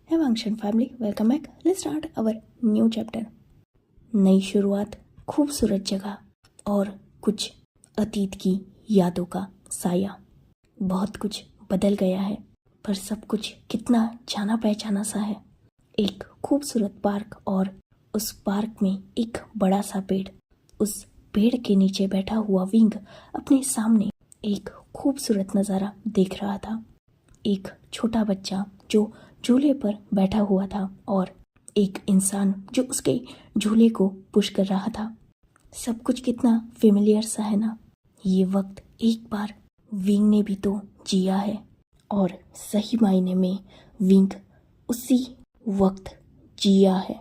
Hey Vangshan family, welcome back. Let's start our new chapter. नई शुरुआत, खूबसूरत जगह और कुछ अतीत की यादों का साया। बहुत कुछ बदल गया है, पर सब कुछ कितना जाना पहचाना सा है। एक खूबसूरत पार्क और उस पार्क में एक बड़ा सा पेड़। उस पेड़ के नीचे बैठा हुआ विंग अपने सामने एक खूबसूरत नज़ारा देख रहा था। एक छोटा बच्चा जो झूले पर बैठा हुआ था और एक इंसान जो उसके झूले को पुश कर रहा था। सब कुछ कितना फेमिलियर सा है ना। ये वक्त एक बार विंग ने भी तो जिया है और सही मायने में विंग उसी वक्त जिया है,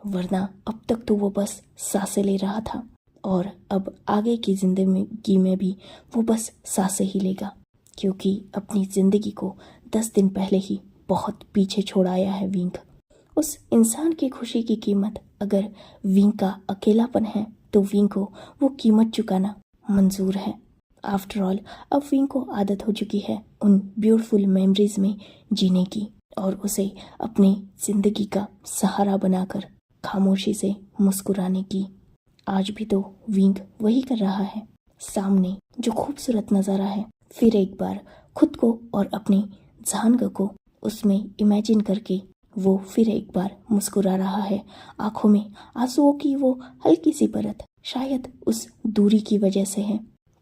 वरना अब तक तो वो बस सांसें ले रहा था और अब आगे की जिंदगी में भी वो बस सांसें ही लेगा, क्योंकि अपनी जिंदगी को 10 दिन पहले ही बहुत पीछे छोड़ आया है विंग। उस इंसान की खुशी की कीमत अगर विंग का अकेलापन है तो विंग को वो कीमत चुकाना मंजूर है। आफ्टर ऑल अब विंग को आदत हो चुकी है उन ब्यूटीफुल मेमोरीज में जीने की और उसे अपनी जिंदगी का सहारा बनाकर खामोशी से मुस्कुराने की। आज भी तो विंग वही कर रहा है। सामने जो खूबसूरत नज़ारा है, फिर एक बार खुद को और अपनी जानग को उसमें इमेजिन करके वो फिर एक बार मुस्कुरा रहा है। आंखों में आंसुओं की वो हल्की सी परत शायद उस दूरी की वजह से है,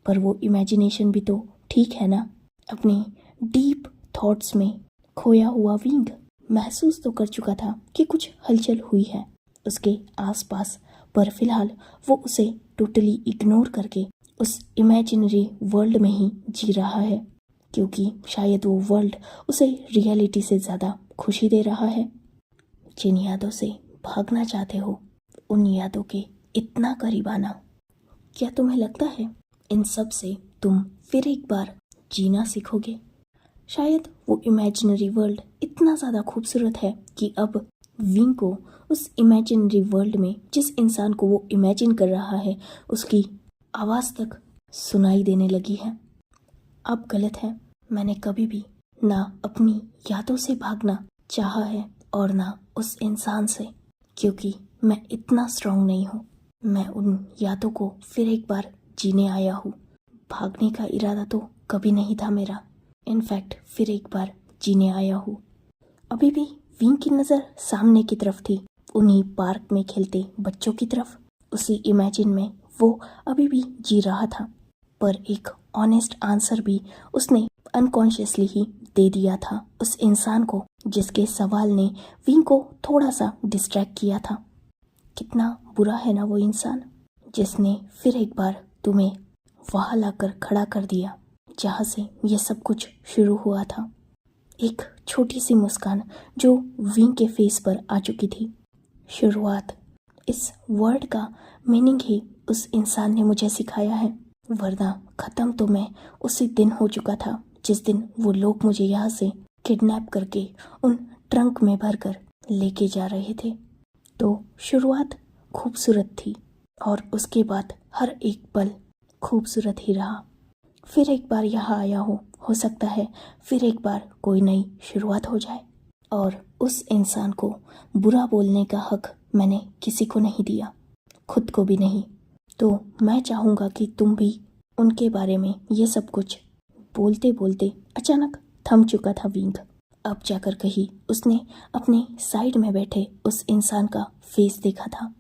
पर वो इमेजिनेशन भी तो ठीक है ना। अपने डीप थॉट्स में खोया हुआ विंग महसूस तो कर चुका था कि कुछ हलचल हुई है उसके आसपास, पर फिलहाल वो उसे टोटली इग्नोर करके उस इमेजिनरी वर्ल्ड में ही जी रहा है, क्योंकि शायद वो वर्ल्ड उसे रियलिटी से ज़्यादा खुशी दे रहा है। जिन यादों से भागना चाहते हो उन यादों के इतना करीब आना, क्या तुम्हें लगता है इन सब से तुम फिर एक बार जीना सीखोगे? शायद वो इमेजिनरी वर्ल्ड इतना ज़्यादा खूबसूरत है कि अब विंग को उस इमेजिनरी वर्ल्ड में जिस इंसान को वो इमेजिन कर रहा है उसकी आवाज़ तक सुनाई देने लगी है। अब गलत है, मैंने कभी भी ना अपनी यादों से भागना चाहा है और ना उस इंसान से, क्योंकि मैं इतना स्ट्रांग नहीं हूँ। मैं उन यादों को फिर एक बार जीने आया हूँ। भागने का इरादा तो कभी नहीं था मेरा, इनफैक्ट फिर एक बार जीने आया हूँ। अभी भी विंग की नज़र सामने की तरफ थी, उन्हीं पार्क में खेलते बच्चों की तरफ। उसी इमेजिन में वो अभी भी जी रहा था, पर एक ऑनेस्ट आंसर भी उसने अनकॉन्शियसली ही दे दिया था उस इंसान को जिसके सवाल ने विंग को थोड़ा सा डिस्ट्रैक्ट किया था। कितना बुरा है ना वो इंसान जिसने फिर एक बार तुम्हें वहाँ लाकर खड़ा कर दिया जहाँ से ये सब कुछ शुरू हुआ था। एक छोटी सी मुस्कान जो विंग के फेस पर आ चुकी थी। शुरुआत, इस वर्ड का मीनिंग ही उस इंसान ने मुझे सिखाया है, वरना ख़त्म तो मैं उसी दिन हो चुका था जिस दिन वो लोग मुझे यहाँ से किडनैप करके उन ट्रंक में भरकर लेके जा रहे थे। तो शुरुआत खूबसूरत थी और उसके बाद हर एक पल खूबसूरत ही रहा। फिर एक बार यहाँ आया हो सकता है फिर एक बार कोई नई शुरुआत हो जाए, और उस इंसान को बुरा बोलने का हक मैंने किसी को नहीं दिया, खुद को भी नहीं। तो मैं चाहूँगा कि तुम भी उनके बारे में ये सब कुछ बोलते बोलते अचानक थम चुका था विंग। अब जाकर कहीं उसने अपने साइड में बैठे उस इंसान का फेस देखा था।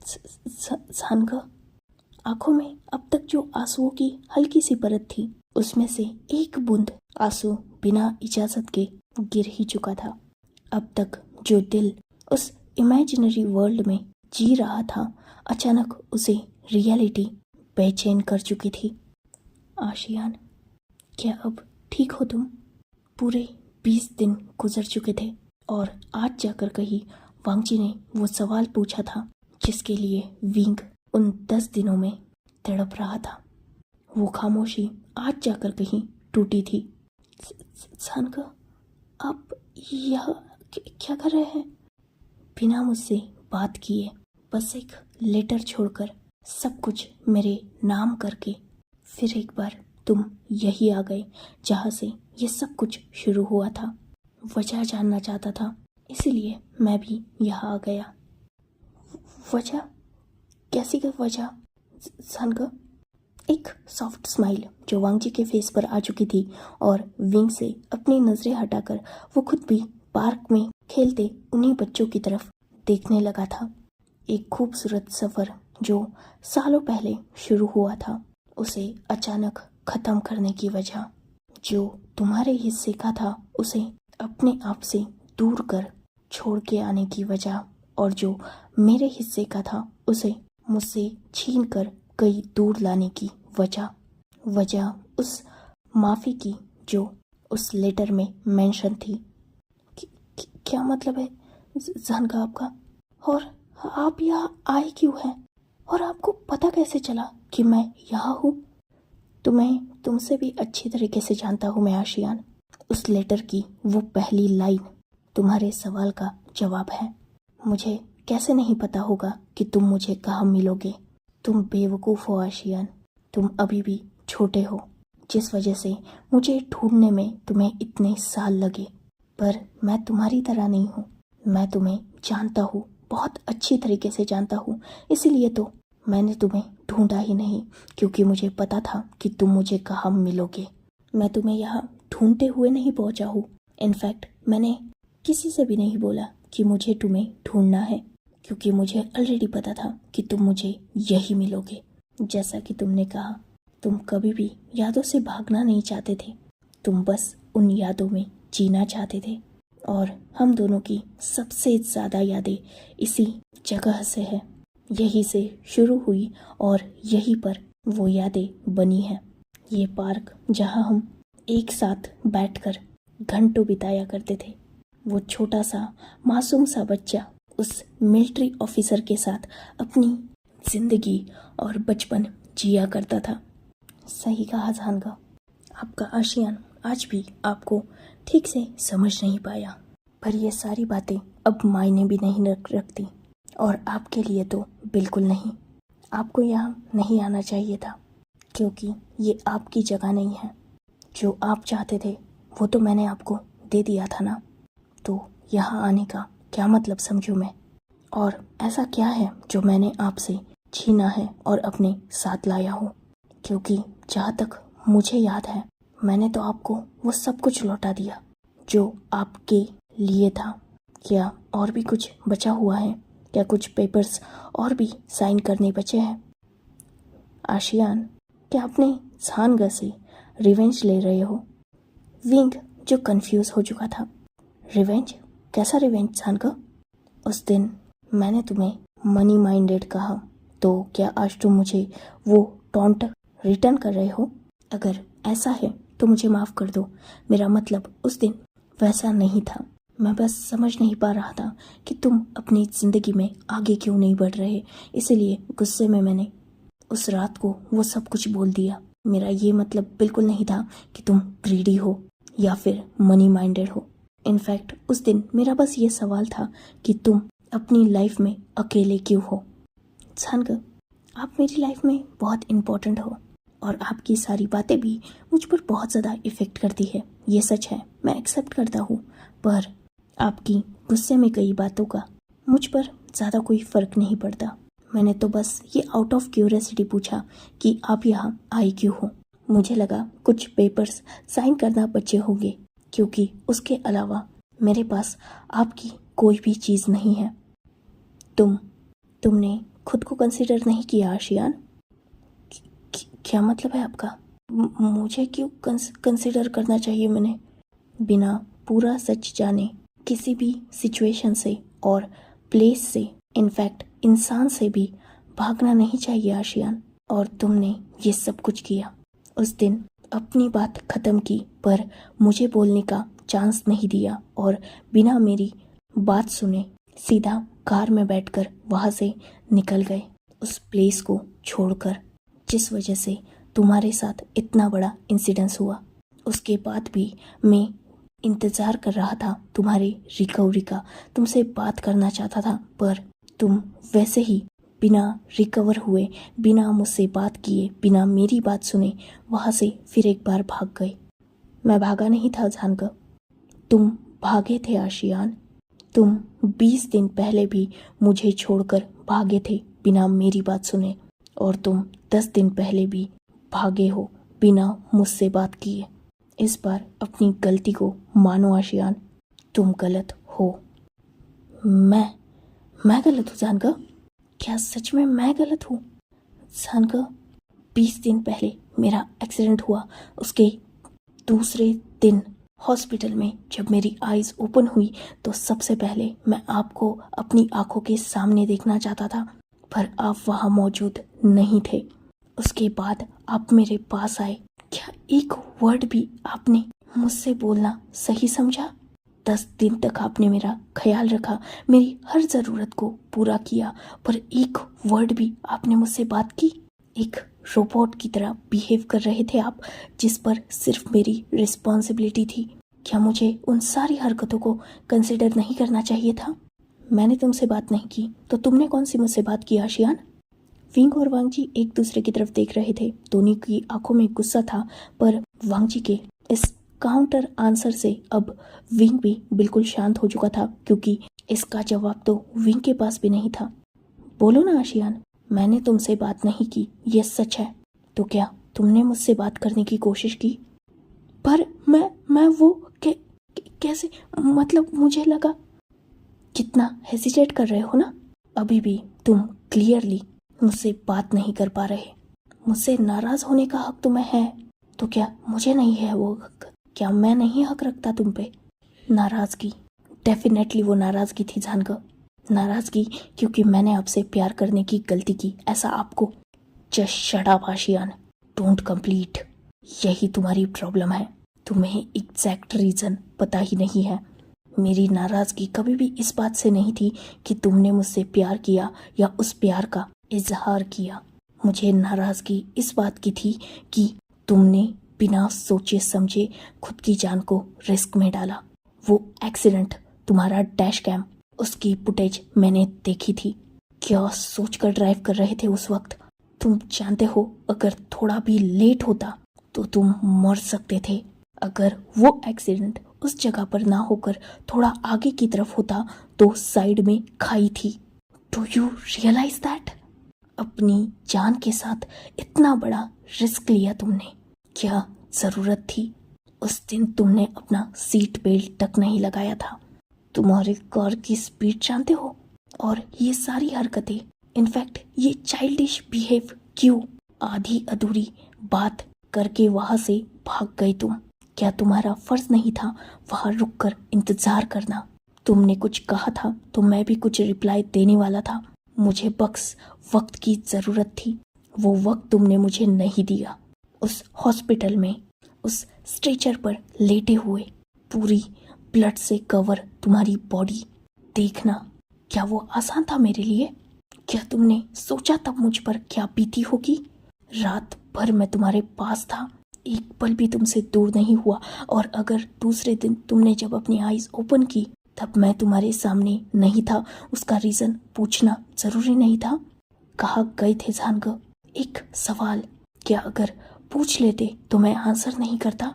जानका, आंखों में अब तक जो आंसुओं की हल्की सी परत थी उसमें से एक बूंद आंसू बिना इजाजत के गिर ही चुका था। अब तक जो दिल उस इमेजिनरी वर्ल्ड में जी रहा था अचानक उसे रियलिटी बेचैन कर चुकी थी। आशियान, क्या अब ठीक हो तुम? पूरे 20 दिन गुजर चुके थे और आज जाकर कहीं वांगची ने वो सवाल पूछा था जिसके लिए विंग उन 10 दिनों में तड़प रहा था। वो खामोशी आज जाकर कहीं टूटी थी। जानका, आप यह क्या कर रहे हैं? बिना मुझसे बात किए बस एक लेटर छोड़कर सब कुछ मेरे नाम करके फिर एक बार तुम यही आ गए जहाँ से ये सब कुछ शुरू हुआ था। वजह जानना चाहता था इसीलिए मैं भी यहाँ आ गया। वजह? कैसी का वजह जानका? एक सॉफ्ट स्माइल जो वांग जी के फेस पर आ चुकी थी और विंग से अपनी नजरें हटाकर वो खुद भी पार्क में खेलते उन्हीं बच्चों की तरफ देखने लगा था। एक खूबसूरत सफर जो सालों पहले शुरू हुआ था, उसे अचानक खत्म करने की वजह, जो तुम्हारे हिस्से का था उसे अपने आप से दूर कर छोड़ के आने की वजह, और जो मेरे हिस्से का था उसे मुझसे छीन कर कहीं दूर लाने की वजह उस माफ़ी की जो उस लेटर में मेंशन थी। क्या मतलब है जानका आपका? और आप यहाँ आए क्यों हैं? और आपको पता कैसे चला कि मैं यहाँ हूँ? तुमसे भी अच्छी तरीके से जानता हूँ मैं आशियान। उस लेटर की वो पहली लाइन तुम्हारे सवाल का जवाब है। मुझे कैसे नहीं पता होगा कि तुम मुझे कहाँ मिलोगे? तुम बेवकूफ़ हो आशियान, तुम अभी भी छोटे हो, जिस वजह से मुझे ढूंढने में तुम्हें इतने साल लगे। पर मैं तुम्हारी तरह नहीं हूँ, मैं तुम्हें जानता हूँ, बहुत अच्छी तरीके से जानता हूँ। इसीलिए तो मैंने तुम्हें ढूंढा ही नहीं, क्योंकि मुझे पता था कि तुम मुझे कहाँ मिलोगे। मैं तुम्हें यहाँ ढूंढते हुए नहीं पहुँचा हूँ। इनफैक्ट मैंने किसी से भी नहीं बोला कि मुझे तुम्हें ढूंढना है, क्योंकि मुझे ऑलरेडी पता था कि तुम मुझे यही मिलोगे। जैसा कि तुमने कहा, तुम कभी भी यादों से भागना नहीं चाहते थे, तुम बस उन यादों में जीना चाहते थे। और हम दोनों की सबसे ज़्यादा यादें इसी जगह से है, यहीं से शुरू हुई और यहीं पर वो यादें बनी हैं। ये पार्क जहाँ हम एक साथ बैठकर घंटों बिताया करते थे, वो छोटा सा मासूम सा बच्चा उस मिलिट्री ऑफिसर के साथ अपनी जिंदगी और बचपन जिया करता था। सही कहा जानका, आपका आशियान आज भी आपको ठीक से समझ नहीं पाया, पर ये सारी बातें अब मायने भी नहीं रखती, और आपके लिए तो बिल्कुल नहीं। आपको यहाँ नहीं आना चाहिए था, क्योंकि ये आपकी जगह नहीं है। जो आप चाहते थे वो तो मैंने आपको दे दिया था ना, तो यहाँ आने का क्या मतलब समझूं मैं? और ऐसा क्या है जो मैंने आपसे छीना है और अपने साथ लाया हूँ? क्योंकि जहाँ तक मुझे याद है, मैंने तो आपको वो सब कुछ लौटा दिया जो आपके लिए था। क्या और भी कुछ बचा हुआ है? क्या कुछ पेपर्स और भी साइन करने बचे हैं? आशियान, क्या अपने जानगा से रिवेंज ले रहे हो? विंग जो कंफ्यूज हो चुका था। रिवेंज? कैसा रिवेंज जानका? उस दिन मैंने तुम्हें मनी माइंडेड कहा, तो क्या आज तुम मुझे वो टॉन्ट रिटर्न कर रहे हो? अगर ऐसा है तो मुझे माफ़ कर दो, मेरा मतलब उस दिन वैसा नहीं था। मैं बस समझ नहीं पा रहा था कि तुम अपनी ज़िंदगी में आगे क्यों नहीं बढ़ रहे, इसलिए गुस्से में मैंने उस रात को वो सब कुछ बोल दिया। मेरा ये मतलब बिल्कुल नहीं था कि तुम ग्रीडी हो या फिर मनी माइंडेड हो। इनफैक्ट उस दिन मेरा बस ये सवाल था कि तुम अपनी लाइफ में अकेले क्यों हो? जानकर, आप मेरी लाइफ में बहुत इम्पोर्टेंट हो और आपकी सारी बातें भी मुझ पर बहुत ज़्यादा इफ़ेक्ट करती है। ये सच है, मैं एक्सेप्ट करता हूँ, पर आपकी गुस्से में कई बातों का मुझ पर ज़्यादा कोई फ़र्क नहीं पड़ता। मैंने तो बस ये आउट ऑफ क्यूरियोसिटी पूछा कि आप यहाँ आए क्यों हो। मुझे लगा कुछ पेपर्स साइन करना बचे होंगे, क्योंकि उसके अलावा मेरे पास आपकी कोई भी चीज़ नहीं है। तुमने खुद को कंसिडर नहीं किया आशियान? क्या मतलब है आपका? मुझे क्यों कंसिडर करना चाहिए मैंने? बिना पूरा सच जाने किसी भी सिचुएशन से और प्लेस से, इनफैक्ट इंसान से भी भागना नहीं चाहिए आशियान। और तुमने ये सब कुछ किया। उस दिन अपनी बात ख़त्म की, पर मुझे बोलने का चांस नहीं दिया और बिना मेरी बात सुने सीधा कार में बैठकर वहाँ से निकल गए, उस प्लेस को छोड़कर, जिस वजह से तुम्हारे साथ इतना बड़ा इंसिडेंस हुआ। उसके बाद भी मैं इंतज़ार कर रहा था तुम्हारी रिकवरी का, तुमसे बात करना चाहता था, पर तुम वैसे ही बिना रिकवर हुए, बिना मुझसे बात किए, बिना मेरी बात सुने वहाँ से फिर एक बार भाग गए। मैं भागा नहीं था जानकर, तुम भागे थे आशियान। तुम 20 दिन पहले भी मुझे छोड़कर भागे थे बिना मेरी बात सुने, और तुम 10 दिन पहले भी भागे हो बिना मुझसे बात किए। इस बार अपनी गलती को मानो आशियान, तुम गलत हो। मैं गलत हूँ जानका? क्या सच में मैं गलत हूँ? जानका, 20 दिन पहले मेरा एक्सीडेंट हुआ, उसके दूसरे दिन हॉस्पिटल में जब मेरी आईज ओपन हुई तो सबसे पहले मैं आपको अपनी आंखों के सामने देखना चाहता था, पर आप वहाँ मौजूद नहीं थे। उसके बाद आप मेरे पास आए। क्या एक वर्ड भी आपने मुझसे बोलना सही समझा? 10 दिन तक आपने मेरा ख्याल रखा, मेरी हर ज़रूरत को पूरा किया, पर एक वर्ड भी आपने मुझसे बात की? एक रोबोट की तरह बिहेव कर रहे थे आप, जिस पर सिर्फ मेरी रिस्पॉन्सिबिलिटी थी। क्या मुझे उन सारी हरकतों को कंसिडर नहीं करना चाहिए था? मैंने तुमसे बात नहीं की तो तुमने कौन सी मुझसे बात की आशियान? विंग और वांगजी एक दूसरे की तरफ देख रहे थे। दोनों की आंखों में गुस्सा था, पर वांगजी के इस काउंटर आंसर से अब विंग भी बिल्कुल शांत हो चुका था, क्योंकि इसका जवाब तो विंग के पास भी नहीं था। बोलो ना आशियान, मैंने तुमसे बात नहीं की, ये सच है। तो क्या तुमने मुझसे बात करने की कोशिश की? पर मैं वो कैसे, मतलब मुझे लगा। कितना हेजिटेट कर रहे हो ना? अभी भी तुम क्लियरली मुझसे बात नहीं कर पा रहे। मुझसे नाराज होने का हक तुम्हें है, तो क्या मुझे नहीं है वो हक? क्या मैं नहीं हक रखता तुम पे? नाराजगी, डेफिनेटली वो नाराजगी थी जानकर। नाराजगी क्योंकि मैंने आपसे प्यार करने की गलती की, ऐसा आपको। Just shut up ASEAN, don't complete. यही तुम्हारी प्रॉब्लम है, तुम्हें एग्जैक्ट रीजन पता ही नहीं है। मेरी नाराजगी कभी भी इस बात से नहीं थी कि तुमने मुझसे प्यार किया या उस प्यार का इजहार किया। मुझे नाराजगी इस बात की थी कि तुमने बिना सोचे समझे खुद की जान को रिस्क में डाला। वो एक्सीडेंट, तुम्हारा डैश कैम, उसकी फुटेज मैंने देखी थी। क्या सोचकर ड्राइव कर रहे थे उस वक्त? तुम जानते हो अगर थोड़ा भी लेट होता तो तुम मर सकते थे। अगर वो एक्सीडेंट उस जगह पर ना होकर थोड़ा आगे की तरफ होता तो साइड में खाई थी। Do you realize that? अपनी जान के साथ इतना बड़ा रिस्क लिया तुमने, क्या जरूरत थी? उस दिन तुमने अपना सीट बेल्ट तक नहीं लगाया था। तुम्हारी कार की स्पीड जानते हो? और ये सारी हरकतें, इनफैक्ट ये चाइल्डिश बिहेव क्यों? आधी अधूरी बात करके वहां से भाग गए तुम। क्या तुम्हारा फर्ज नहीं था वहां रुककर इंतजार करना? तुमने कुछ कहा था तो मैं भी कुछ रिप्लाई देने वाला था। मुझे बस वक्त की जरूरत थी, वो वक्त तुमने मुझे नहीं दिया। उस हॉस्पिटल में उस स्ट्रेचर पर लेटे हुए, पूरी ब्लड से कवर तुम्हारी बॉडी देखना, क्या वो आसान था मेरे लिए? क्या तुमने सोचा तब मुझ पर क्या बीती होगी? रात भर मैं तुम्हारे पास था, एक पल भी तुमसे दूर नहीं हुआ, और अगर दूसरे दिन तुमने जब अपनी आईज ओपन की तब मैं तुम्हारे सामने नहीं था, उसका रीजन पूछना जरूरी नहीं था? कहाँ गए थे जानकर? एक सवाल, क्या अगर पूछ लेते तो मैं आंसर नहीं करता?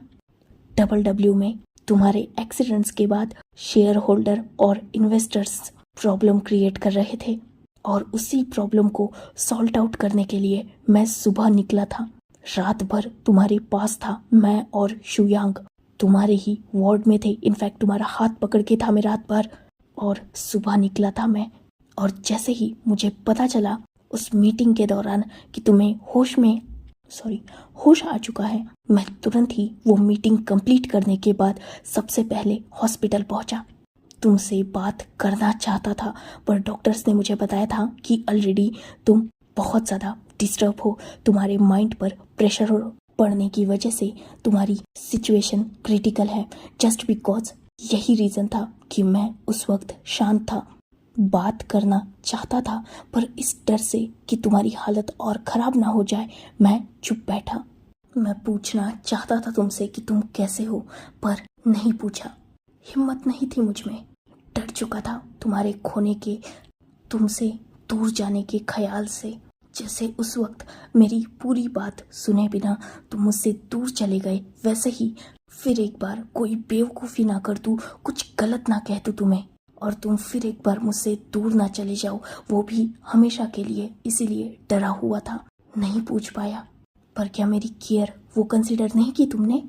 डब्ल्यू में तुम्हारे एक्सीडेंट्स के बाद शेयर होल्डर और इन्वेस्टर्स प्रॉब्लम क्रिएट कर रहे थे, और उसी प्रॉब्लम को सॉल्ट आउट करने के लिए मैं सुबह निकला था। रात भर तुम्हारे पास था, मैं और शुयांग तुम्हारे ही वार्ड में थे। इनफैक्ट तुम्हारा हाथ पकड़ के था मैं रात भर, और सुबह निकला था मैं। और जैसे ही मुझे पता चला उस मीटिंग के दौरान कि तुम्हें होश आ चुका है, मैं तुरंत ही वो मीटिंग कंप्लीट करने के बाद सबसे पहले हॉस्पिटल पहुंचा। तुमसे बात करना चाहता था, पर डॉक्टर्स ने मुझे बताया था कि ऑलरेडी तुम बहुत ज़्यादा डिस्टर्ब हो, तुम्हारे माइंड पर प्रेशर पड़ने की वजह से तुम्हारी सिचुएशन क्रिटिकल है। जस्ट बिकॉज यही रीज़न था कि मैं उस वक्त शांत था, बात करना चाहता था, पर इस डर से कि तुम्हारी हालत और ख़राब ना हो जाए मैं चुप बैठा। मैं पूछना चाहता था तुमसे कि तुम कैसे हो, पर नहीं पूछा। हिम्मत नहीं थी मुझ में, डर चुका था तुम्हारे खोने के, तुमसे दूर जाने के ख्याल से। जैसे उस वक्त मेरी पूरी बात सुने बिना तुम मुझसे दूर चले गए, वैसे ही फिर एक बार कोई बेवकूफ़ी ना कर दूँ, कुछ गलत ना कह दूँ तुम्हें, और तुम फिर एक बार मुझसे दूर ना चले जाओ, वो भी हमेशा के लिए। इसीलिए डरा हुआ था, नहीं पूछ पाया। पर क्या मेरी केयर वो कंसिडर नहीं की तुमने?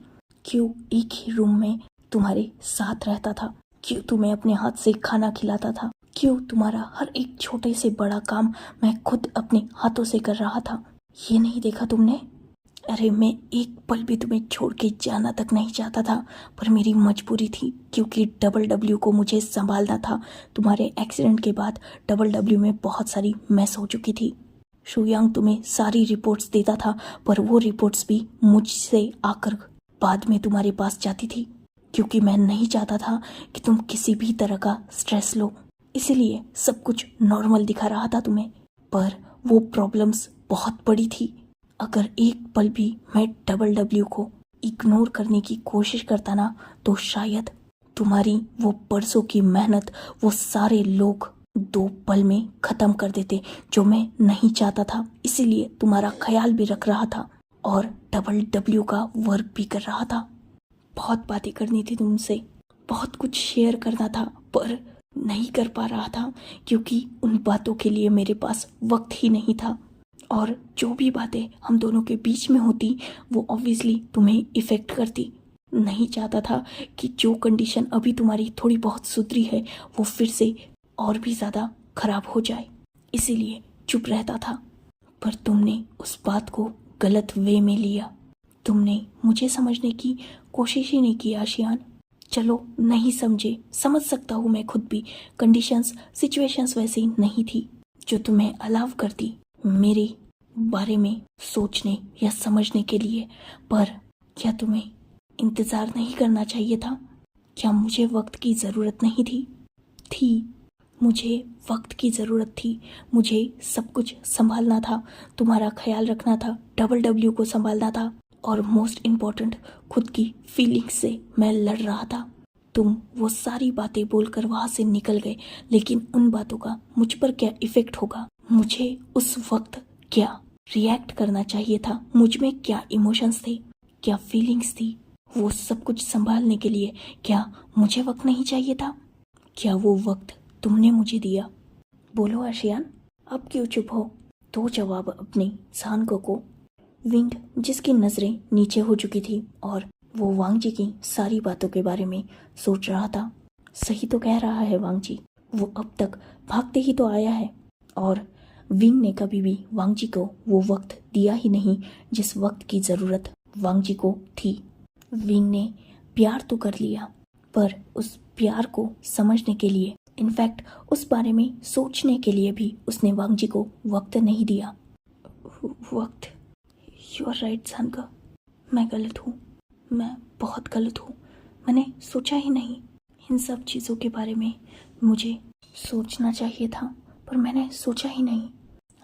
क्यों एक ही रूम में तुम्हारे साथ रहता था? क्यों तुम्हें अपने हाथ से खाना खिलाता था? क्यों तुम्हारा हर एक छोटे से बड़ा काम मैं खुद अपने हाथों से कर रहा था? ये नहीं देखा तुमने? अरे मैं एक पल भी तुम्हें छोड़ के जाना तक नहीं चाहता था, पर मेरी मजबूरी थी, क्योंकि डबल डब्ल्यू को मुझे संभालना था। तुम्हारे एक्सीडेंट के बाद डबल डब्ल्यू में बहुत सारी मैस हो चुकी थी। शुयांग तुम्हें सारी रिपोर्ट्स देता था, पर वो रिपोर्ट्स भी मुझसे आकर बाद में तुम्हारे पास जाती थी, क्योंकि मैं नहीं चाहता था कि तुम किसी भी तरह का स्ट्रेस लो। इसीलिए सब कुछ नॉर्मल दिखा रहा था तुम्हें, पर वो प्रॉब्लम्स बहुत बड़ी थी। अगर एक पल भी मैं डबल डब्ल्यू को इग्नोर करने की कोशिश करता ना, तो शायद तुम्हारी वो बरसों की मेहनत वो सारे लोग 2 पल में खत्म कर देते, जो मैं नहीं चाहता था। इसीलिए तुम्हारा ख्याल भी रख रहा था और डबल डब्ल्यू का वर्क भी कर रहा था। बहुत बातें करनी थी तुमसे, बहुत कुछ शेयर करना था, पर नहीं कर पा रहा था, क्योंकि उन बातों के लिए मेरे पास वक्त ही नहीं था। और जो भी बातें हम दोनों के बीच में होती, वो ऑब्वियसली तुम्हें इफेक्ट करती। नहीं चाहता था कि जो कंडीशन अभी तुम्हारी थोड़ी बहुत सुधरी है, वो फिर से और भी ज़्यादा खराब हो जाए। इसीलिए चुप रहता था। पर तुमने उस बात को गलत वे में लिया। तुमने मुझे समझने की कोशिश ही नहीं की आशियान। चलो नहीं समझे, समझ सकता हूँ मैं खुद भी। कंडीशंस, सिचुएशंस वैसी नहीं थी जो तुम्हें अलाउ करती मेरे बारे में सोचने या समझने के लिए। पर क्या तुम्हें इंतज़ार नहीं करना चाहिए था? क्या मुझे वक्त की ज़रूरत नहीं थी? मुझे वक्त की ज़रूरत थी। मुझे सब कुछ संभालना था, तुम्हारा ख्याल रखना था, डबल डब्ल्यू को संभालना था, और मोस्ट इम्पॉर्टेंट खुद की फीलिंग्स से मैं लड़ रहा था। तुम वो सारी बातें बोलकर वहाँ से निकल गए, लेकिन उन बातों का मुझ पर क्या इफ़ेक्ट होगा? मुझे उस वक्त क्या रिएक्ट करना चाहिए था? मुझ में क्या इमोशंस थे, क्या फीलिंग्स थी? वो सब कुछ संभालने के लिए क्या मुझे वक्त नहीं चाहिए था? क्या वो वक्त तुमने मुझे दिया? बोलो आशियान, अब क्यों चुप हो? दो जवाब अपने सांको को। विंग, जिसकी नज़रें नीचे हो चुकी थी और वो वांग जी की सारी बातों के बारे में सोच रहा था। सही तो कह रहा है वांग जी, वो अब तक भागते ही तो आया है, और विंग ने कभी भी वांग जी को वो वक्त दिया ही नहीं जिस वक्त की ज़रूरत वांग जी को थी। विंग ने प्यार तो कर लिया, पर उस प्यार को समझने के लिए, इनफैक्ट उस बारे में सोचने के लिए भी उसने वांग जी को वक्त नहीं दिया। वक्त, यू आर राइट सांका, मैं गलत हूँ, मैं बहुत गलत हूँ। मैंने सोचा ही नहीं इन सब चीज़ों के बारे में। मुझे सोचना चाहिए था, पर मैंने सोचा ही नहीं।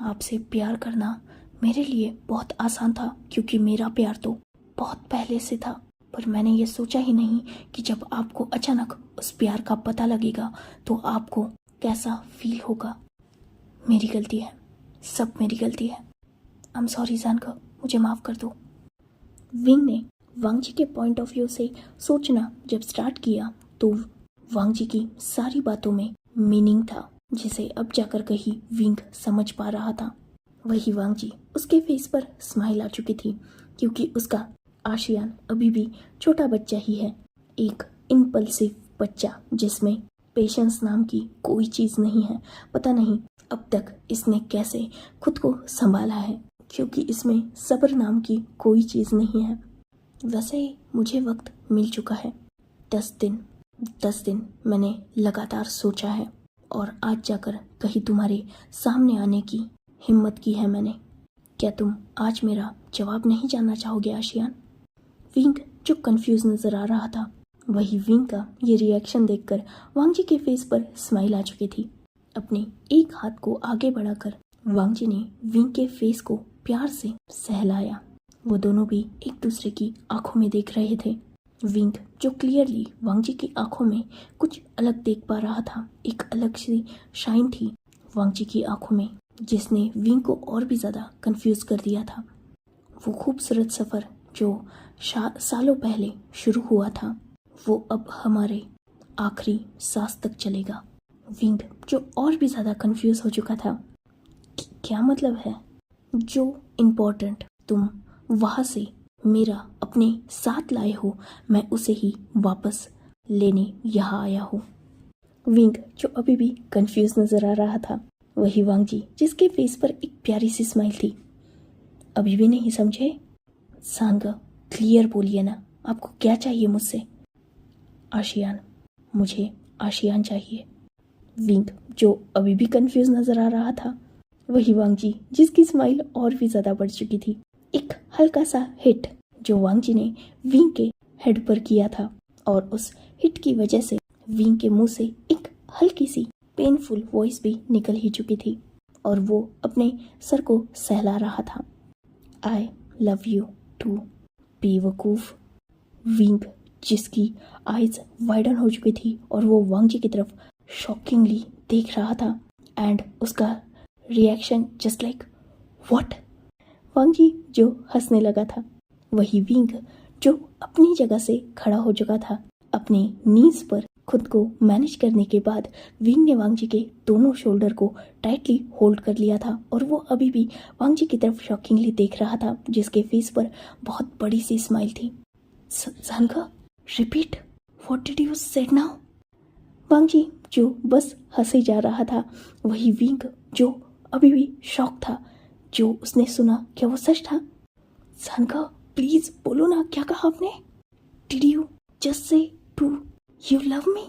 आपसे प्यार करना मेरे लिए बहुत आसान था, क्योंकि मेरा प्यार तो बहुत पहले से था। पर मैंने ये सोचा ही नहीं कि जब आपको अचानक उस प्यार का पता लगेगा तो आपको कैसा फील होगा। मेरी गलती है, सब मेरी गलती है। आई एम सॉरी जानका, मुझे माफ़ कर दो। विंग ने वांग जी के पॉइंट ऑफ व्यू से सोचना जब स्टार्ट किया, तो वांग जी की सारी बातों में मीनिंग था, जिसे अब जाकर कहीं विंग समझ पा रहा था। वही वांग जी, उसके फेस पर स्माइल आ चुकी थी, क्योंकि उसका आशियान अभी भी छोटा बच्चा ही है, एक इम्पल्सिव बच्चा जिसमें पेशेंस नाम की कोई चीज़ नहीं है। पता नहीं अब तक इसने कैसे खुद को संभाला है, क्योंकि इसमें सब्र नाम की कोई चीज़ नहीं है। वैसे ही मुझे वक्त मिल चुका है। 10 दिन मैंने लगातार सोचा है, और आज जाकर कहीं तुम्हारे सामने आने की हिम्मत की है मैंने। क्या तुम आज मेरा जवाब नहीं जानना चाहोगे आशियान? विंग, जो कंफ्यूज नजर आ रहा था, वही विंग का ये रिएक्शन देखकर वांग जी के फेस पर स्माइल आ चुकी थी। अपने एक हाथ को आगे बढ़ाकर वांग जी ने विंग के फेस को प्यार से सहलाया। वो दोनों भी एक दूसरे की आंखों में देख रहे थे। विंग, जो क्लियरली वांग जी की आंखों में कुछ अलग देख पा रहा था, एक अलग सी शाइन थी वांग जी की आंखों में, जिसने विंग को और भी ज़्यादा कंफ्यूज कर दिया था। वो खूबसूरत सफ़र जो सालों पहले शुरू हुआ था, वो अब हमारे आखिरी सांस तक चलेगा। विंग जो और भी ज़्यादा कंफ्यूज हो चुका था। क्या मतलब है? जो इम्पोर्टेंट तुम वहाँ से मेरा अपने साथ लाए हो, मैं उसे ही वापस लेने यहाँ आया हूँ। विंग जो अभी भी कंफ्यूज नजर आ रहा था, वही वांग जी जिसके फेस पर एक प्यारी सी स्माइल थी। अभी भी नहीं समझे? सांग क्लियर बोलिए ना, आपको क्या चाहिए मुझसे? आशियान, मुझे आशियान चाहिए। विंग जो अभी भी कंफ्यूज नजर आ रहा था, वही वांग जी जिसकी स्माइल और भी ज्यादा बढ़ चुकी थी। एक हल्का सा हिट जो वांग जी ने विंग के हेड पर किया था, और उस हिट की वजह से विंग के मुंह से एक हल्की सी पेनफुल वॉइस भी निकल ही चुकी थी, और वो अपने सर को सहला रहा था। I love you too. बेवकूफ। विंग जिसकी आईज वाइडन हो चुकी थी और वो वांग जी की तरफ शॉकिंगली देख रहा था, एंड उसका रिएक्शन जस्ट लाइक व्हाट। वांग जी जो हंसने लगा था, वही विंग जो अपनी जगह से खड़ा हो चुका था। अपने नीज पर खुद को मैनेज करने के बाद विंग ने वांग जी के दोनों शोल्डर को टाइटली होल्ड कर लिया था, और वो अभी भी वांग जी की तरफ शॉकिंगली देख रहा था, जिसके फेस पर बहुत बड़ी सी स्माइल थी। Sanga, repeat what did you said now? Wang ji जो बस हंसे जा रहा था, वही विंग जो अभी भी शॉक था। जो उसने सुना, क्या वो सच था? सांगा प्लीज बोलो ना, क्या कहा आपने? Did you just say to you love me?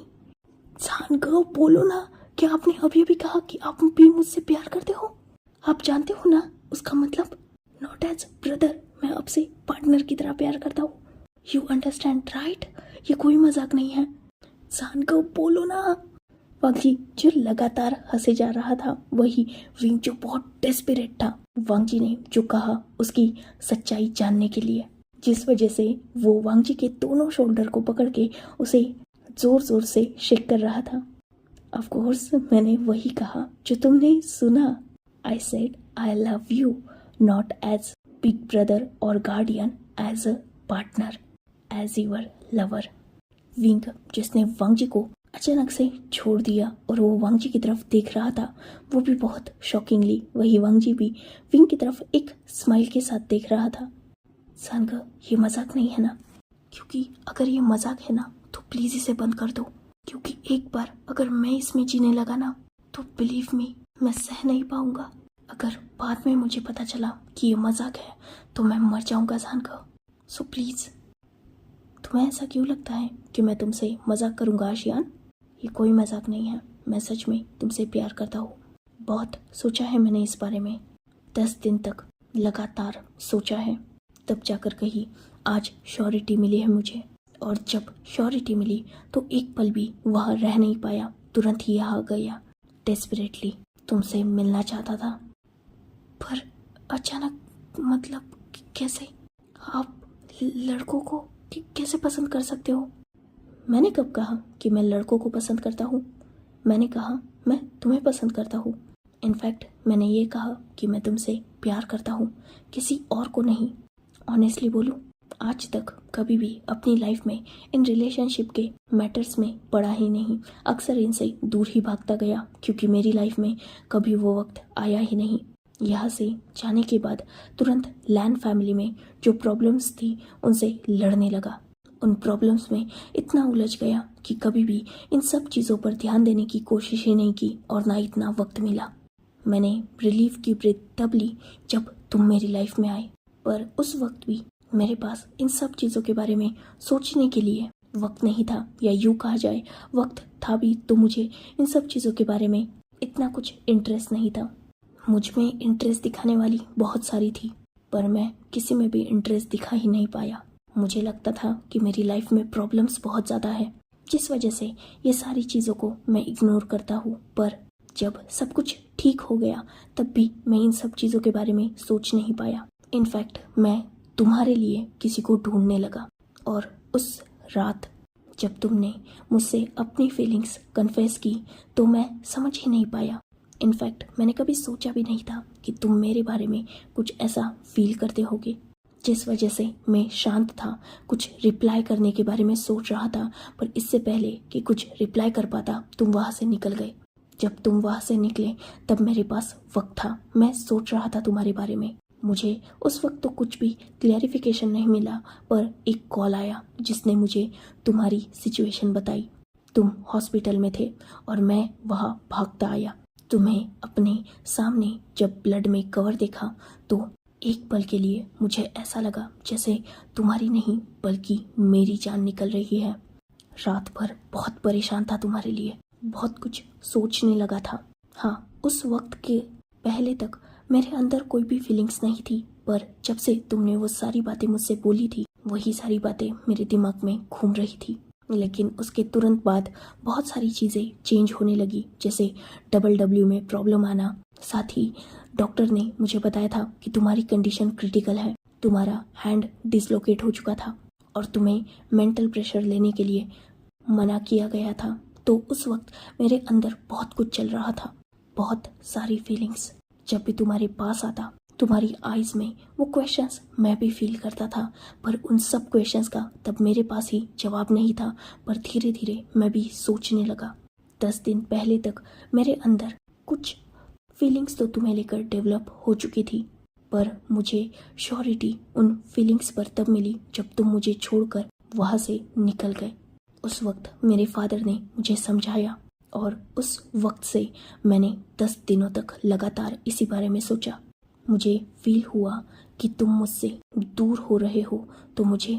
Sanga बोलो ना, क्या आपने अभी भी कहा कि आप भी मुझसे प्यार करते हो? आप जानते हो ना उसका मतलब? नॉट एज ब्रदर, मैं आपसे पार्टनर की तरह प्यार करता हूँ। You understand right? ये कोई मजाक नहीं है। सांगा बोलो ना। वांग जी जो लगातार हंसे जा रहा था, वही विंग जो बहुत डेस्परेट था वांग जी ने जो कहा उसकी सच्चाई जानने के लिए, जिस वजह से वो वांग जी के दोनों शोल्डर को पकड़ के उसे जोर जोर से शेक कर रहा था। ऑफ कोर्स मैंने वही कहा जो तुमने सुना। I said I love you, not as big brother और guardian, as a partner, as your lover. Wing जिसने वांग जी को अचानक से छोड़ दिया और वो वांग जी की तरफ देख रहा था, वो भी बहुत शॉकिंगली, वही वांग जी भी विंग की तरफ एक स्माइल के साथ देख रहा था। सांग ये मजाक नहीं है ना? क्योंकि अगर ये मजाक है ना तो प्लीज इसे बंद कर दो, क्योंकि एक बार अगर मैं इसमें जीने लगा ना तो बिलीव मी मैं सह नहीं पाऊंगा। अगर बाद में मुझे पता चला कि ये मजाक है तो मैं मर जाऊंगा सांग। So please. तुम्हें ऐसा क्यों लगता है कि मैं तुमसे मजाक करूंगा आशियान? ये कोई मजाक नहीं है, मैं सच में तुमसे प्यार करता हूँ। बहुत सोचा है मैंने इस बारे में, 10 दिन तक लगातार सोचा है, तब जाकर कहीं आज श्योरिटी मिली है मुझे। और जब श्योरिटी मिली तो एक पल भी वहाँ रह नहीं पाया, तुरंत ही यहाँ गया। डेस्परेटली तुमसे मिलना चाहता था, पर अचानक मतलब कैसे? आप लड़कों को कैसे पसंद कर सकते हो? मैंने कब कहा कि मैं लड़कों को पसंद करता हूँ? मैंने कहा मैं तुम्हें पसंद करता हूँ। इनफैक्ट मैंने ये कहा कि मैं तुमसे प्यार करता हूँ, किसी और को नहीं। ऑनेस्टली बोलूँ, आज तक कभी भी अपनी लाइफ में इन रिलेशनशिप के मैटर्स में पड़ा ही नहीं। अक्सर इनसे दूर ही भागता गया, क्योंकि मेरी लाइफ में कभी वो वक्त आया ही नहीं। यहाँ से जाने के बाद तुरंत लैंड फैमिली में जो प्रॉब्लम्स थी उनसे लड़ने लगा। उन प्रॉब्लम्स में इतना उलझ गया कि कभी भी इन सब चीज़ों पर ध्यान देने की कोशिश ही नहीं की, और ना इतना वक्त मिला। मैंने रिलीफ की ब्रेथ तब ली जब तुम मेरी लाइफ में आए, पर उस वक्त भी मेरे पास इन सब चीज़ों के बारे में सोचने के लिए वक्त नहीं था, या यूँ कहा जाए वक्त था भी तो मुझे इन सब चीज़ों के बारे में इतना कुछ इंटरेस्ट नहीं था। मुझ में इंटरेस्ट दिखाने वाली बहुत सारी थी, पर मैं किसी में भी इंटरेस्ट दिखा ही नहीं पाया। मुझे लगता था कि मेरी लाइफ में प्रॉब्लम्स बहुत ज़्यादा है, जिस वजह से ये सारी चीज़ों को मैं इग्नोर करता हूँ। पर जब सब कुछ ठीक हो गया तब भी मैं इन सब चीज़ों के बारे में सोच नहीं पाया। इनफैक्ट मैं तुम्हारे लिए किसी को ढूंढने लगा, और उस रात जब तुमने मुझसे अपनी फीलिंग्स कन्फेस की तो मैं समझ ही नहीं पाया। इनफैक्ट मैंने कभी सोचा भी नहीं था कि तुम मेरे बारे में कुछ ऐसा फील करते होगे, जिस वजह से मैं शांत था। कुछ रिप्लाई करने के बारे में सोच रहा था, पर इससे पहले कि कुछ रिप्लाई कर पाता तुम वहाँ से निकल गए। जब तुम वहाँ से निकले तब मेरे पास वक्त था, मैं सोच रहा था तुम्हारे बारे में। मुझे उस वक्त तो कुछ भी क्लैरिफिकेशन नहीं मिला, पर एक कॉल आया जिसने मुझे तुम्हारी सिचुएशन बताई। तुम हॉस्पिटल में थे और मैं वहाँ भागता आया। तुम्हें अपने सामने जब ब्लड में कवर देखा तो एक पल के लिए मुझे ऐसा लगा जैसे तुम्हारी नहीं बल्कि मेरी जान निकल रही है। रात भर बहुत परेशान था तुम्हारे लिए, बहुत कुछ सोचने लगा था। हाँ, उस वक्त के पहले तक मेरे अंदर कोई भी फीलिंग्स नहीं थी, पर जब से तुमने वो सारी बातें मुझसे बोली थी वही सारी बातें मेरे दिमाग में घूम रही थी। लेकिन उसके तुरंत बाद बहुत सारी चीज़ें चेंज होने लगी, जैसे डबल में प्रॉब्लम आना। साथ ही डॉक्टर ने मुझे बताया था कि तुम्हारी कंडीशन क्रिटिकल है, तुम्हारा हैंड डिसलोकेट हो चुका था और तुम्हें मेंटल प्रेशर लेने के लिए मना किया गया था। तो उस वक्त मेरे अंदर बहुत कुछ चल रहा था, बहुत सारी फीलिंग्स। जब भी तुम्हारे पास आता, तुम्हारी आईज में वो क्वेश्चंस मैं भी फील करता था, पर उन सब क्वेश्चंस का तब मेरे पास ही जवाब नहीं था। पर धीरे धीरे मैं भी सोचने लगा। 10 दिन पहले तक मेरे अंदर कुछ फीलिंग्स तो तुम्हें लेकर डेवलप हो चुकी थी, पर मुझे श्योरिटी उन फीलिंग्स पर तब मिली जब तुम मुझे छोड़कर वहाँ से निकल गए। उस वक्त मेरे फादर ने मुझे समझाया और उस वक्त से मैंने 10 दिनों तक लगातार इसी बारे में सोचा। मुझे फील हुआ कि तुम मुझसे दूर हो रहे हो, तो मुझे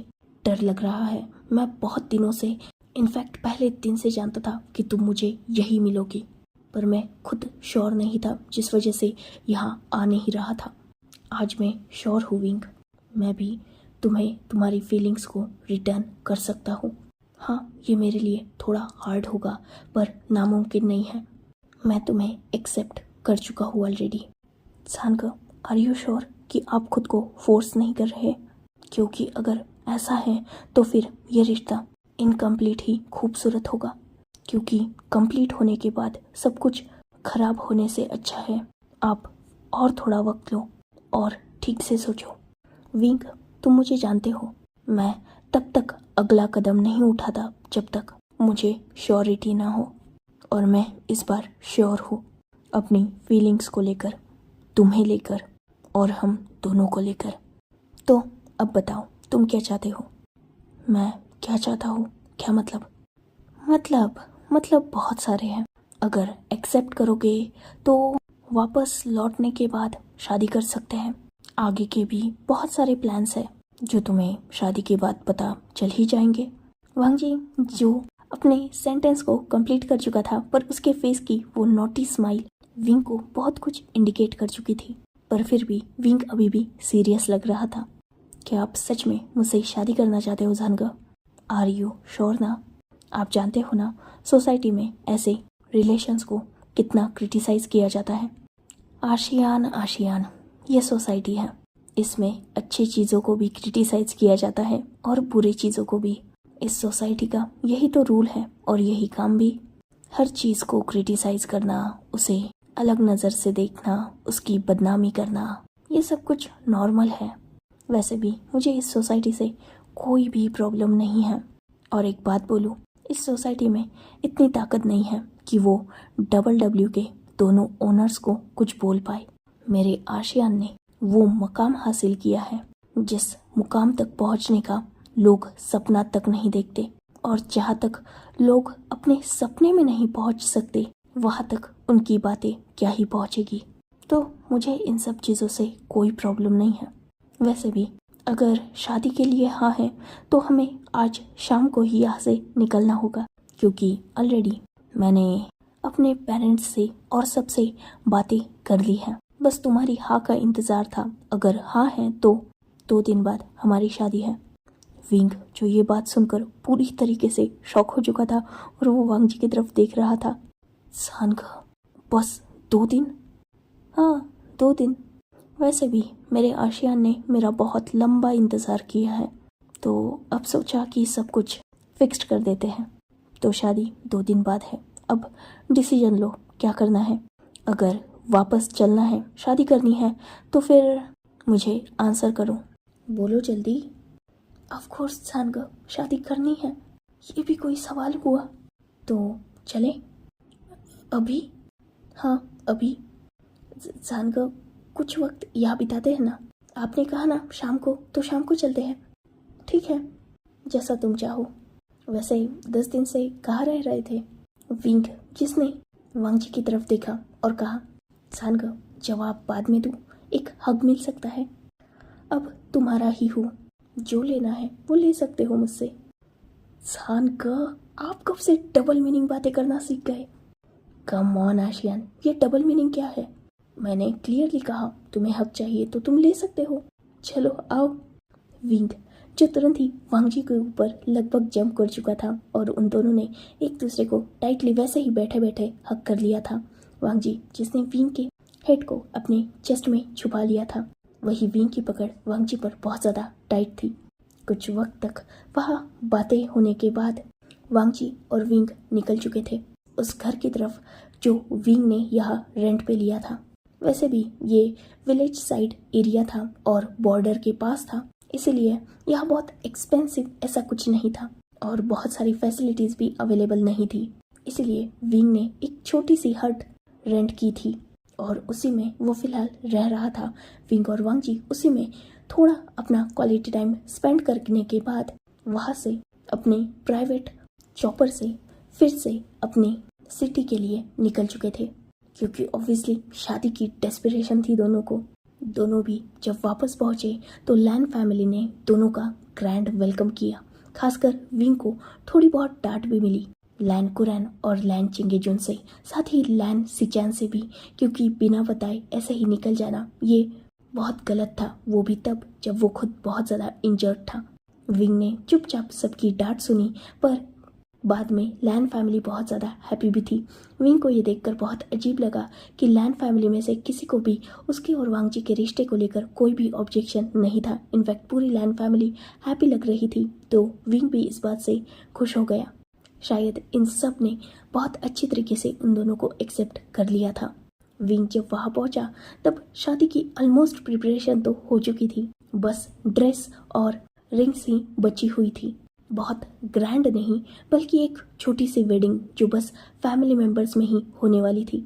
डर लग रहा है। मैं बहुत दिनों से, इनफैक्ट पहले दिन से जानता था कि तुम मुझे यही मिलोगी, पर मैं खुद श्योर नहीं था, जिस वजह से यहाँ आ नहीं रहा था। आज मैं श्योर हूँ विंग, मैं भी तुम्हें तुम्हारी फीलिंग्स को रिटर्न कर सकता हूँ। हाँ, ये मेरे लिए थोड़ा हार्ड होगा, पर नामुमकिन नहीं है। मैं तुम्हें एक्सेप्ट कर चुका हूँ ऑलरेडी। सानग, आर यू श्योर कि आप खुद को फोर्स नहीं कर रहे? क्योंकि अगर ऐसा है तो फिर ये रिश्ता इनकम्प्लीट ही खूबसूरत होगा, क्योंकि कंप्लीट होने के बाद सब कुछ खराब होने से अच्छा है आप और थोड़ा वक्त लो और ठीक से सोचो। विंग, तुम मुझे जानते हो, मैं तब तक अगला कदम नहीं उठाता जब तक मुझे श्योरिटी ना हो, और मैं इस बार श्योर हूँ अपनी फीलिंग्स को लेकर, तुम्हें लेकर और हम दोनों को लेकर। तो अब बताओ, तुम क्या चाहते हो? मैं क्या चाहता हूँ? क्या मतलब? मतलब बहुत सारे हैं। अगर एक्सेप्ट करोगे तो वापस लौटने के बाद शादी कर सकते हैं। आगे के भी बहुत सारे प्लान्स हैं जो तुम्हें शादी के बाद पता चल ही जाएंगे। वांग जी जो अपने सेंटेंस को कंप्लीट कर चुका था, पर उसके फेस की वो नॉटी स्माइल विंग को बहुत कुछ इंडिकेट कर चुकी थी, पर फिर भी विंग अभी भी सीरियस लग रहा था। क्या आप सच में मुझसे शादी करना चाहते हो जानगा? आर यू श्योर ना? आप जानते हो ना सोसाइटी में ऐसे रिलेशंस को कितना क्रिटिसाइज किया जाता है। आशियान ये सोसाइटी है, इसमें अच्छी चीज़ों को भी क्रिटिसाइज किया जाता है और बुरी चीज़ों को भी। इस सोसाइटी का यही तो रूल है और यही काम भी। हर चीज़ को क्रिटिसाइज करना, उसे अलग नज़र से देखना, उसकी बदनामी करना, ये सब कुछ नॉर्मल है। वैसे भी मुझे इस सोसाइटी से कोई भी प्रॉब्लम नहीं है। और एक बात बोलूँ, इस सोसाइटी में इतनी ताकत नहीं है कि वो डबल के दोनों ओनर्स को कुछ बोल पाए। मेरे आशियान ने वो मुकाम हासिल किया है जिस मुकाम तक पहुंचने का लोग सपना तक नहीं देखते, और जहाँ तक लोग अपने सपने में नहीं पहुंच सकते वहाँ तक उनकी बातें क्या ही पहुंचेगी। तो मुझे इन सब चीज़ों से कोई प्रॉब्लम नहीं है। वैसे भी अगर शादी के लिए हाँ है तो हमें आज शाम को ही यहाँ से निकलना होगा, क्योंकि ऑलरेडी मैंने अपने पेरेंट्स से और सबसे बातें कर ली हैं। बस तुम्हारी हाँ का इंतज़ार था। अगर हाँ है तो 2 दिन बाद हमारी शादी है। विंग जो ये बात सुनकर पूरी तरीके से शॉक हो चुका था और वो वांग जी की तरफ देख रहा था। सांग, बस 2 दिन? हाँ, 2 दिन। वैसे भी मेरे आशियान ने मेरा बहुत लंबा इंतज़ार किया है, तो अब सोचा कि सब कुछ फिक्स्ड कर देते हैं। तो शादी 2 दिन बाद है। अब डिसीजन लो, क्या करना है। अगर वापस चलना है, शादी करनी है, तो फिर मुझे आंसर करो, बोलो जल्दी। ऑफ कोर्स सांग, शादी करनी है, ये भी कोई सवाल हुआ? तो चले अभी? हाँ अभी। जानकर कुछ वक्त यहाँ बिताते हैं ना? आपने कहा ना शाम को, तो शाम को चलते हैं। ठीक है, जैसा तुम चाहो। वैसे 10 दिन से कहाँ रह रहे थे? विंग, जिसने वांगजी की तरफ देखा और कहा, जानकर जवाब बाद में दूँ, एक हग मिल सकता है। अब तुम्हारा ही हो, जो लेना है वो ले सकते हो मुझसे। जानकर, आप कब से डबल मीनिंग बातें करना सीख गए? कम ऑन आशियान, ये डबल मीनिंग क्या है? मैंने क्लियरली कहा तुम्हें हक चाहिए तो तुम ले सकते हो। चलो आओ। विंग, जो तुरंत ही वांगजी के ऊपर लगभग जंप कर चुका था, और उन दोनों ने एक दूसरे को टाइटली वैसे ही बैठे बैठे हक कर लिया था। वांगजी, जिसने विंग के हेड को अपने चेस्ट में छुपा लिया था, वही विंग की पकड़ वांगजी पर बहुत ज़्यादा टाइट थी। कुछ वक्त तक वहाँ बातें होने के बाद वांगजी और विंग निकल चुके थे उस घर की तरफ जो विंग ने यहाँ रेंट पे लिया था। वैसे भी ये विलेज साइड एरिया था और बॉर्डर के पास था, इसीलिए यहाँ बहुत एक्सपेंसिव ऐसा कुछ नहीं था और बहुत सारी फैसिलिटीज़ भी अवेलेबल नहीं थी। इसीलिए विंग ने एक छोटी सी हट रेंट की थी और उसी में वो फिलहाल रह रहा था। विंग और वांगजी उसी में थोड़ा अपना क्वालिटी टाइम स्पेंड करने के बाद वहाँ से अपने प्राइवेट चॉपर से फिर से अपनी सिटी के लिए निकल चुके थे, क्योंकि ऑब्वियसली शादी की डेस्परेशन थी दोनों को। दोनों भी जब वापस पहुंचे तो लैन फैमिली ने दोनों का ग्रैंड वेलकम किया। खासकर विंग को थोड़ी बहुत डांट भी मिली, लैन कुरैन और लैन चिंगेजुन से, साथ ही लैन सिचैन से भी, क्योंकि बिना बताए ऐसे ही निकल जाना ये बहुत गलत था, वो भी तब जब वो खुद बहुत ज़्यादा इंजर्ड था। विंग ने चुपचाप सबकी डांट सुनी, पर बाद में लैन फैमिली बहुत ज़्यादा हैप्पी भी थी। विंग को ये देखकर बहुत अजीब लगा कि लैन फैमिली में से किसी को भी उसके और वांगजी के रिश्ते को लेकर कोई भी ऑब्जेक्शन नहीं था। इनफैक्ट पूरी लैन फैमिली हैप्पी लग रही थी, तो विंग भी इस बात से खुश हो गया। शायद इन सब ने बहुत अच्छी तरीके से उन दोनों को एक्सेप्ट कर लिया था। विंग जब वहाँ पहुँचा तब शादी की ऑलमोस्ट प्रिपरेशन तो हो चुकी थी, बस ड्रेस और रिंग्स ही बची हुई थी। बहुत ग्रैंड नहीं, बल्कि एक छोटी सी वेडिंग जो बस फैमिली मेंबर्स में ही होने वाली थी।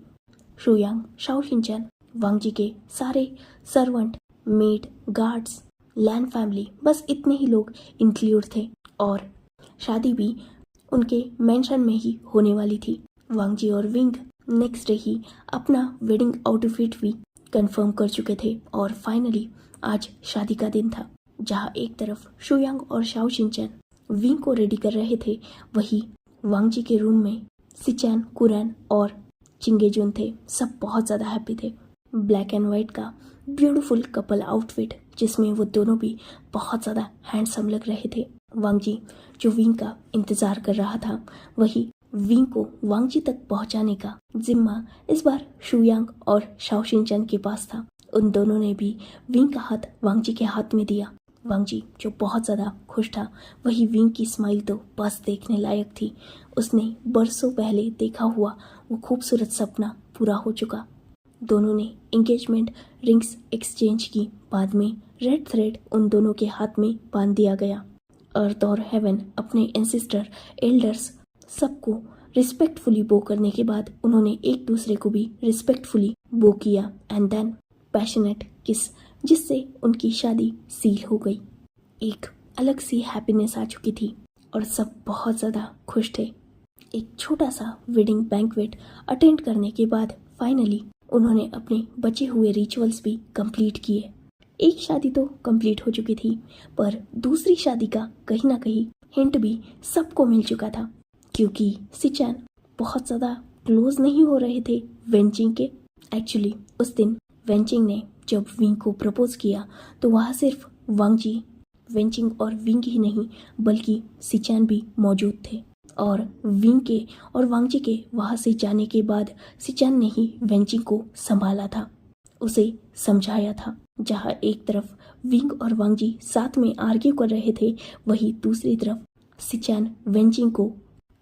शुयांग, शाओ शिनचैन, वांगजी के सारे सर्वेंट, मेड, गार्ड्स, लैन फैमिली, बस इतने ही लोग इंक्लूड थे और शादी भी उनके मेंशन में ही होने वाली थी। वांगजी और विंग नेक्स्ट डे ही अपना वेडिंग आउटफिट भी कंफर्म कर चुके थे और फाइनली आज शादी का दिन था। जहाँ एक तरफ शुयांग और शाओ शिनचैन विंग को रेडी कर रहे थे, वही वांगजी के रूम में सिचैन, कुरैन और चिंगेजुन थे। सब बहुत ज़्यादा हैप्पी थे। ब्लैक एंड वाइट का ब्यूटीफुल कपल आउटफिट, जिसमें वो दोनों भी बहुत ज़्यादा हैंडसम लग रहे थे। वांगजी जो विंग का इंतज़ार कर रहा था, वही विंग को वांगजी तक पहुंचाने का जिम्मा इस बार शुयांग और शाओ शिनचैन के पास था। उन दोनों ने भी विंग का हाथ वांगजी के हाथ में दिया। वांगजी जो बहुत ज़्यादा खुश था, वही विंग की स्माइल तो बस देखने लायक थी। उसने बरसों पहले देखा हुआ वो खूबसूरत सपना पूरा हो चुका। दोनों ने एंगेजमेंट रिंग्स एक्सचेंज की। बाद में रेड थ्रेड उन दोनों के हाथ में बांध दिया गया। अर्थ और हेवन, अपने एंसेस्टर, एल्डर्स, सबको रिस्पेक्टफुली बो करने के बाद उन्होंने एक दूसरे को भी रिस्पेक्टफुली बो किया एंड देन पैशनेट किस, जिससे उनकी शादी सील हो गई। एक अलग सी हैप्पीनेस आ चुकी थी और सब बहुत ज़्यादा खुश थे। एक छोटा सा वेडिंग बैंक्वेट अटेंड करने के बाद फाइनली उन्होंने अपने बचे हुए रिचुअल्स भी कंप्लीट किए। एक शादी तो कंप्लीट हो चुकी थी, पर दूसरी शादी का कहीं ना कहीं हिंट भी सबको मिल चुका था, क्योंकि सिचैन बहुत ज़्यादा क्लोज नहीं हो रहे थे वेंचिंग के। एक्चुअली उस दिन वेंचिंग ने जब विंग को प्रपोज किया तो वहाँ सिर्फ वांगजी, वेंचिंग और विंग ही नहीं बल्कि सिचैन भी मौजूद थे। और विंग के और वांगजी के वहाँ से जाने के बाद सिचैन ने ही वेंचिंग को संभाला था, उसे समझाया था। जहाँ एक तरफ विंग और वांगजी साथ में आर्ग्यू कर रहे थे, वही दूसरी तरफ सिचैन वेंचिंग को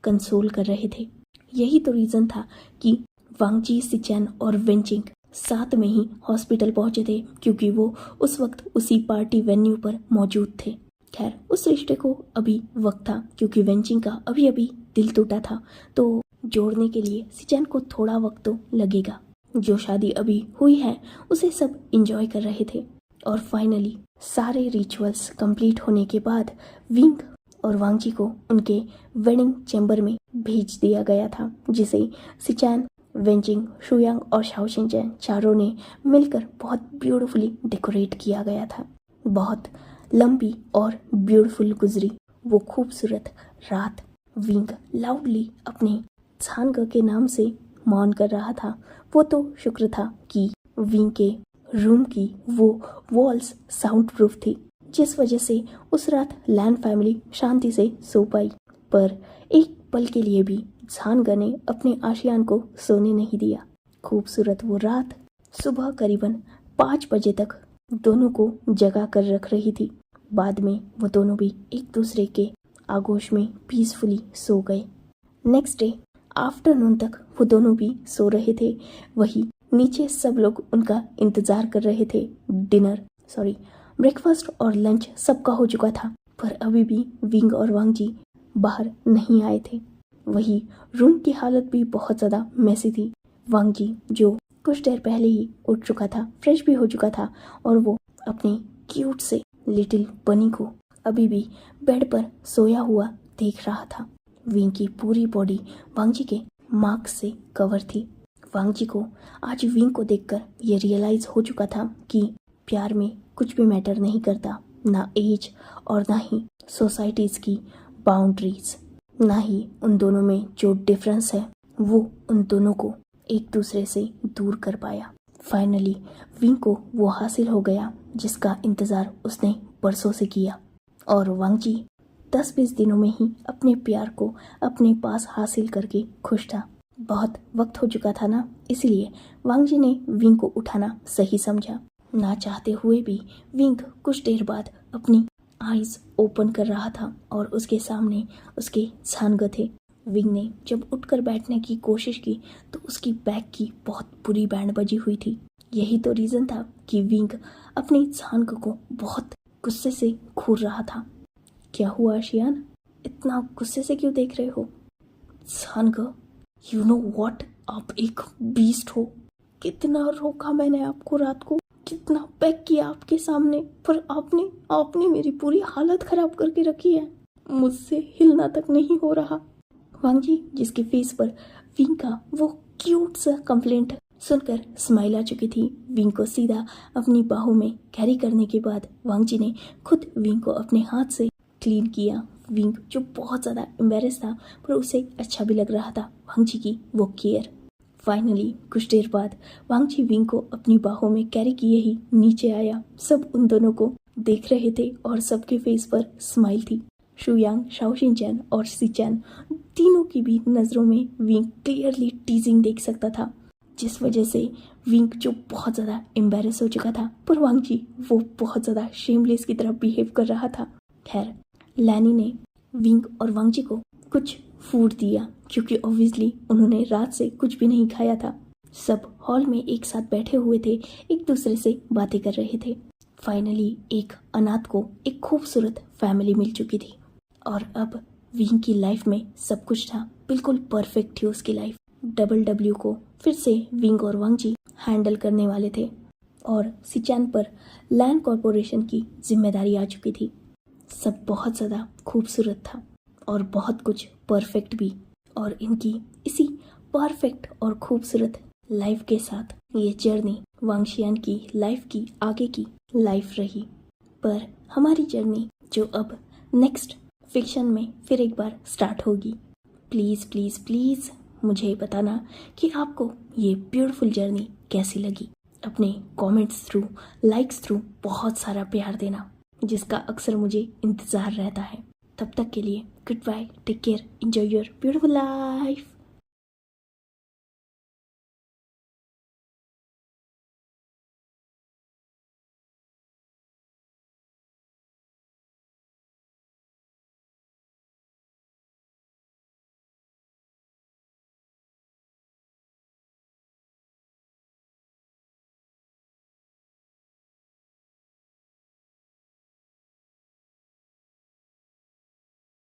कंसोल कर रहे थे। यही तो रीज़न था कि वांगजी, सिचैन और वेंचिंग साथ में ही हॉस्पिटल पहुंचे थे, क्योंकि वो उस वक्त उसी पार्टी वेन्यू पर मौजूद थे। खैर, उस रिश्ते को अभी वक्त था, क्योंकि वेंचिंग का अभी अभी दिल टूटा था, तो जोड़ने के लिए सिचैन को थोड़ा वक्त तो लगेगा। जो शादी अभी हुई है उसे सब एंजॉय कर रहे थे और फाइनली सारे रिचुअल्स कंप्लीट होने के बाद विंग और वांगजी को उनके वेडिंग चैम्बर में भेज दिया गया था, जिसे सिचैन, वेंजिंग, शुयांग और शाओशिनचैन चारों ने मिलकर बहुत ब्यूटीफुली डेकोरेट किया गया था। बहुत लंबी और ब्यूटीफुल गुजरी वो खूबसूरत रात। विंग लाउडली अपने छानग के नाम से मौन कर रहा था। वो तो शुक्र था कि विंग के रूम की वो वॉल्स साउंड प्रूफ थी, जिस वजह से उस रात लैन फैमिली शांति से सो पाई। पर एक पल के लिए भी छानग ने अपने आशियान को सोने नहीं दिया। खूबसूरत वो रात सुबह करीबन 5 बजे तक दोनों को जगा कर रख रही थी। बाद में वो दोनों भी एक दूसरे के आगोश में पीसफुली सो गए। नेक्स्ट डे आफ्टरनून तक वो दोनों भी सो रहे थे। वही नीचे सब लोग उनका इंतजार कर रहे थे। ब्रेकफास्ट और लंच सबका हो चुका था, पर अभी भी विंग और वांगजी बाहर नहीं आए थे। वही रूम की हालत भी बहुत ज़्यादा मैसी थी। वांगजी जो कुछ देर पहले ही उठ चुका था, फ्रेश भी हो चुका था, और वो अपने क्यूट से लिटिल बनी को अभी भी बेड पर सोया हुआ देख रहा था। विंग की पूरी बॉडी वांगजी के मार्क्स से कवर थी। वांगजी को आज विंग को देखकर ये रियलाइज हो चुका था कि प्यार में कुछ भी मैटर नहीं करता, ना एज और ना ही सोसाइटीज की बाउंड्रीज, ना ही उन दोनों में जो डिफरेंस है वो उन दोनों को एक दूसरे से दूर कर पाया। फाइनली विंग को वो हासिल हो गया जिसका इंतजार उसने बरसों से किया, और वांगजी 10-20 दिनों में ही अपने प्यार को अपने पास हासिल करके खुश था। बहुत वक्त हो चुका था ना, इसलिए वांगजी ने विंग को उठाना सही समझा। ना चाहते हुए भी विंग कुछ देर बाद अपनी आईज ओपन कर रहा था और उसके सामने उसके छानग थे। विंग ने जब उठकर बैठने की कोशिश की तो उसकी बैक की बहुत बुरी बैंड बजी हुई थी। यही तो रीजन था कि विंग अपनी छानग को बहुत गुस्से से घूर रहा था। क्या हुआ आशियान, इतना गुस्से से क्यों देख रहे हो? छानग, यू नो व्हाट, आप एक बीस्ट हो। कितना रोका मैंने आपको रात को, कितना पैक किया आपके सामने, पर आपने मेरी पूरी हालत खराब करके रखी है। मुझसे हिलना तक नहीं हो रहा। वांगजी जिसके फेस पर विंग का वो क्यूट सा कंप्लेंट सुनकर स्माइल आ चुकी थी, विंग को सीधा अपनी बाहों में कैरी करने के बाद वांगजी ने खुद विंग को अपने हाथ से क्लीन किया। विंग जो बहुत ज़्यादा एम्बेरस था, पर उसे अच्छा भी लग रहा था वांगजी की वो केयर। फाइनली कुछ देर बाद वांगजी विंग को अपनी बाहों में कैरी किए ही नीचे आया। सब उन दोनों को देख रहे थे और सबके फेस पर स्माइल थी। शुयांग, शाओशिनचैन और सिचैन तीनों की भी नज़रों में विंग क्लियरली टीजिंग देख सकता था, जिस वजह से विंग जो बहुत ज़्यादा एम्बेरस हो चुका था, पर वांगजी वो बहुत ज़्यादा शेमलेस की तरह बिहेव कर रहा था। खैर, लैनी ने विंग और वांगजी को कुछ फूड दिया, क्योंकि ऑब्वियसली उन्होंने रात से कुछ भी नहीं खाया था। सब हॉल में एक साथ बैठे हुए थे, एक दूसरे से बातें कर रहे थे। फाइनली एक अनाथ को एक खूबसूरत फैमिली मिल चुकी थी, और अब विंग की लाइफ में सब कुछ था, बिल्कुल परफेक्ट थी उसकी लाइफ। डब्ल्यू को फिर से विंग और वांगजी हैंडल करने वाले थे, और सिचैन पर लैंड कॉर्पोरेशन की जिम्मेदारी आ चुकी थी। सब बहुत ज़्यादा खूबसूरत था और बहुत कुछ परफेक्ट भी, और इनकी इसी परफेक्ट और खूबसूरत लाइफ के साथ ये जर्नी वांगशियान की लाइफ की आगे की लाइफ रही। पर हमारी जर्नी जो अब नेक्स्ट फिक्शन में फिर एक बार स्टार्ट होगी। प्लीज़ प्लीज़ प्लीज़ मुझे बताना कि आपको ये ब्यूटीफुल जर्नी कैसी लगी। अपने कमेंट्स थ्रू, लाइक्स थ्रू बहुत सारा प्यार देना, जिसका अक्सर मुझे इंतज़ार रहता है। तब तक के लिए good bye, take care, enjoy your beautiful life.